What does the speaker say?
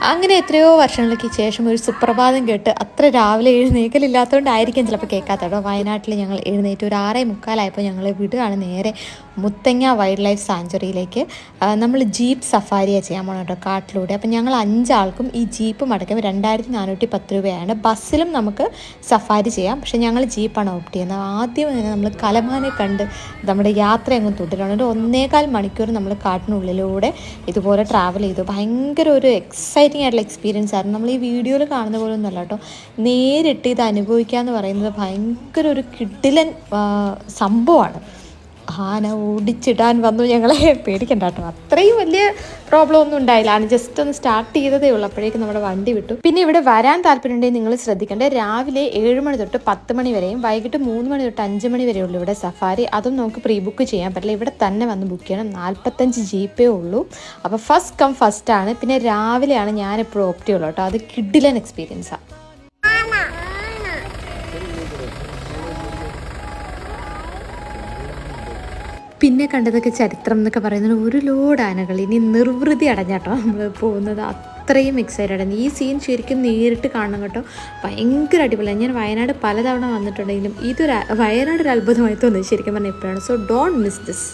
അങ്ങനെ എത്രയോ വർഷങ്ങൾക്ക് ശേഷം ഒരു സുപ്രഭാതം കേട്ട് അത്ര രാവിലെ എഴുന്നേക്കലില്ലാത്തതുകൊണ്ടായിരിക്കും ചിലപ്പോൾ കേൾക്കാത്തട്ടോ. വയനാട്ടിൽ ഞങ്ങൾ എഴുന്നേറ്റ് ഒരു 6:45 ഞങ്ങൾ വിടുകയാണ് നേരെ മുത്തങ്ങ വൈൽഡ് ലൈഫ് സാങ്ച്വറിയിലേക്ക്. നമ്മൾ ജീപ്പ് സഫാരിയാണ് ചെയ്യാൻ പോകണം കേട്ടോ, കാട്ടിലൂടെ. അപ്പം ഞങ്ങൾ 5 ആൾക്കും ഈ ജീപ്പ് അടക്കം 2410 രൂപയാണ്. ബസ്സിലും നമുക്ക് സഫാരി ചെയ്യാം, പക്ഷേ ഞങ്ങൾ ജീപ്പാണ് ഓപ്റ്റ് ചെയ്യുന്നത്. ആദ്യം തന്നെ നമ്മൾ കലമാനെ കണ്ട് നമ്മുടെ യാത്ര അങ്ങ് തുടരണം. ഒരു 1.25 മണിക്കൂർ നമ്മൾ കാട്ടിനുള്ളിലൂടെ ഇതുപോലെ ട്രാവൽ ചെയ്തു. ഭയങ്കര ഒരു എക്സൈറ്റിംഗ് ആയിട്ടുള്ള എക്സ്പീരിയൻസ് ആയിരുന്നു. നമ്മൾ ഈ വീഡിയോയിൽ കാണുന്ന പോലെ ഒന്നുമല്ല കേട്ടോ, നേരിട്ട് ഇത് അനുഭവിക്കുക എന്ന് പറയുന്നത് ഭയങ്കര ഒരു കിടിലൻ സംഭവമാണ്. ആന ഓടിച്ചിടാൻ വന്നു, ഞങ്ങളെ പേടിക്കണ്ട കേട്ടോ, അത്രയും വലിയ പ്രോബ്ലം ഒന്നും ഉണ്ടായില്ല. ജസ്റ്റ് ഒന്ന് സ്റ്റാർട്ട് ചെയ്തതേ ഉള്ളൂ, അപ്പോഴേക്കും നമ്മുടെ വണ്ടി വിട്ടു. പിന്നെ ഇവിടെ വരാൻ താല്പര്യമുണ്ടെങ്കിൽ നിങ്ങൾ ശ്രദ്ധിക്കേണ്ടത് രാവിലെ 7 മണി തൊട്ട് 10 മണി വരെയും വൈകിട്ട് 3 മണി തൊട്ട് 5 മണി വരെ ഉള്ളൂ ഇവിടെ സഫാരി. അതും നമുക്ക് പ്രീ ബുക്ക് ചെയ്യാൻ പറ്റില്ല, ഇവിടെ തന്നെ വന്ന് ബുക്ക് ചെയ്യണം. 45 ജീപ്പേ ഉള്ളൂ. അപ്പോൾ ഫസ്റ്റ് കം ഫസ്റ്റ് ആണ്. പിന്നെ രാവിലെയാണ് ഞാൻ എപ്പോഴും ഓപ്റ്റ് ചെയ്യുള്ളൂ കേട്ടോ, അത് കിഡിലൻ എക്സ്പീരിയൻസാണ്. പിന്നെ കണ്ടതൊക്കെ ചരിത്രം എന്നൊക്കെ പറയുന്നത് ഒരു ലോഡ് ആനകൾ. ഇനി നിർവൃതി അടഞ്ഞാട്ടോ നമ്മൾ പോകുന്നത്. അത്രയും എക്സൈറ്റഡ് ആണ്. ഈ സീൻ ശരിക്കും നേരിട്ട് കാണണം കേട്ടോ, ഭയങ്കര അടിപൊളിയാണ്. ഞാൻ വയനാട് പലതവണ വന്നിട്ടുണ്ടെങ്കിലും വയനാട് ഒരു അത്ഭുതമായി തോന്നി ശരിക്കും പറഞ്ഞാൽ ഇപ്പോഴാണ്. So don't miss this.